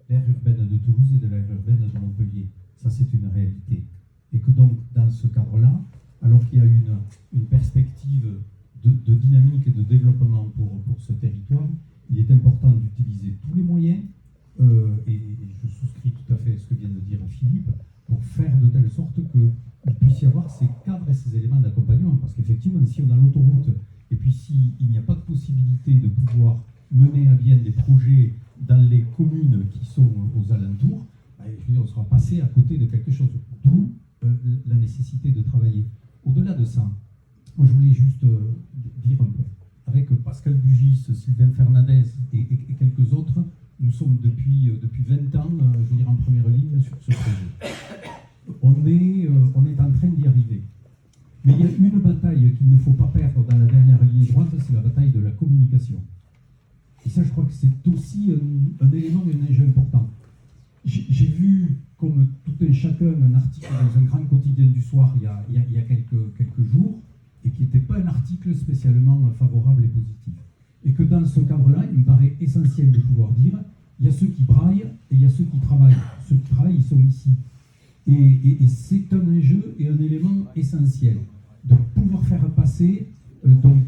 l'aire urbaine de Toulouse et de l'aire urbaine de Montpellier. Ça, c'est une réalité. Et que donc, dans ce cadre-là, alors qu'il y a une perspective de dynamique et de développement pour ce territoire, il est important d'utiliser tous les moyens, et je souscris tout à fait à ce que vient de dire Philippe, pour faire de telle sorte qu'il puisse y avoir ces cadres et ces éléments d'accompagnement. Parce qu'effectivement, si on a l'autoroute, et puis s'il n'y a pas de possibilité de pouvoir mener à bien des projets dans les communes qui sont aux alentours, je veux dire, on sera passé à côté de quelque chose. D'où la nécessité de travailler. Au-delà de ça, moi je voulais juste dire un peu, avec Pascal Bugis, Sylvain Fernandez et quelques autres, nous sommes depuis 20 ans, je veux dire, en première ligne sur ce projet. On est en train d'y arriver. Mais il y a une bataille qu'il ne faut pas perdre dans la dernière ligne droite, c'est la bataille de la communication. Et ça, je crois que c'est aussi un élément et un enjeu important. J'ai vu, comme tout un chacun, un article dans un grand quotidien du soir il y a quelques jours, et qui n'était pas un article spécialement favorable et positif. Et que dans ce cadre-là, il me paraît essentiel de pouvoir dire, il y a ceux qui braillent et il y a ceux qui travaillent. Ceux qui travaillent, ils sont ici. Et c'est un enjeu et un élément essentiel de pouvoir faire passer tous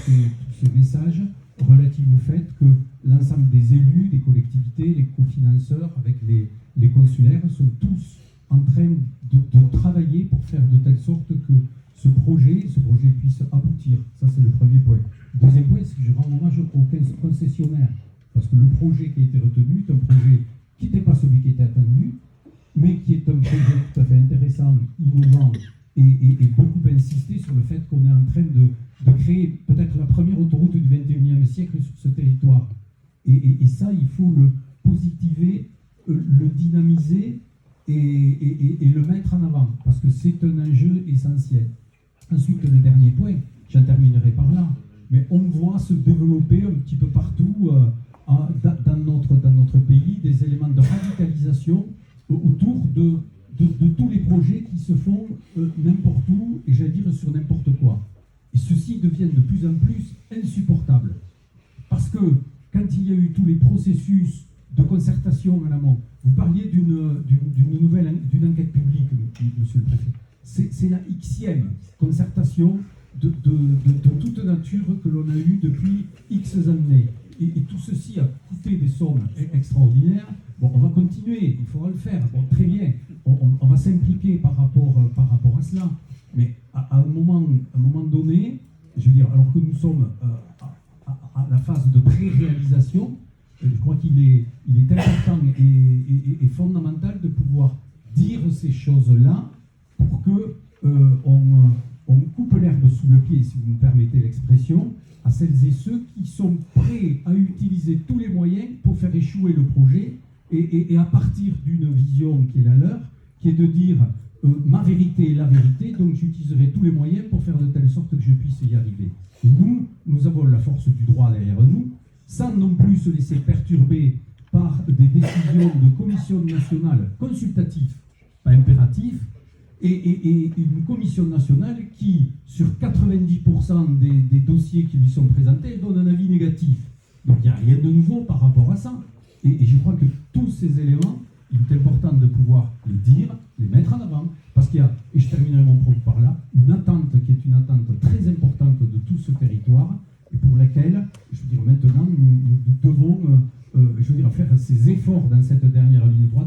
ces messages relatifs au fait que l'ensemble des élus, des collectivités, les cofinanceurs, avec les consulaires, sont tous en train de travailler pour faire de telle sorte que ce projet puisse aboutir. Ça, c'est le premier point. Le deuxième point, c'est que je rends hommage aux concessionnaires. Parce que le projet qui a été retenu est un projet qui n'était pas celui qui était attendu, mais qui est un projet tout à fait intéressant, innovant, et beaucoup insisté sur le fait qu'on est en train de créer peut-être la première autoroute du XXIe siècle sur ce territoire. Et ça, il faut le positiver, le dynamiser et le mettre en avant, parce que c'est un enjeu essentiel. Ensuite, le dernier point, j'en terminerai par là, mais on voit se développer un petit peu partout dans notre pays des éléments de radicalisation autour de tous les projets qui se font n'importe où, et j'allais dire sur n'importe quoi. Et ceux-ci deviennent de plus en plus insupportables. Parce que quand il y a eu tous les processus de concertation en amont, vous parliez d'une enquête publique, monsieur le préfet. C'est la Xème concertation de toute nature que l'on a eue depuis X années. Et tout ceci a coûté des sommes extraordinaires. Bon, on va continuer, il faudra le faire. Bon, très bien, on va s'impliquer par rapport à cela. Mais à un moment donné, je veux dire, alors que nous sommes à la phase de pré-réalisation, je crois qu'il est important et fondamental de pouvoir dire ces choses-là pour que on coupe l'herbe sous le pied, si vous me permettez l'expression, à celles et ceux qui sont prêts à utiliser tous les moyens pour faire échouer le projet et à partir d'une vision qui est la leur, qui est de dire ma vérité est la vérité, donc j'utiliserai tous les moyens pour faire de telle sorte que je puisse y arriver. Et nous avons la force du droit derrière nous, sans non plus se laisser perturber par des décisions de commission nationale consultative, pas impérative, et une commission nationale qui, sur 90% des dossiers qui lui sont présentés, donne un avis négatif. Donc il n'y a rien de nouveau par rapport à ça. Et je crois que tous ces éléments, il est important de pouvoir les dire, les mettre en avant, parce qu'il y a, et je terminerai mon propos par là, une attente qui est une attente très importante de tout ce territoire, et pour laquelle, je veux dire, maintenant, nous devons je veux dire, faire ces efforts dans cette dernière ligne droite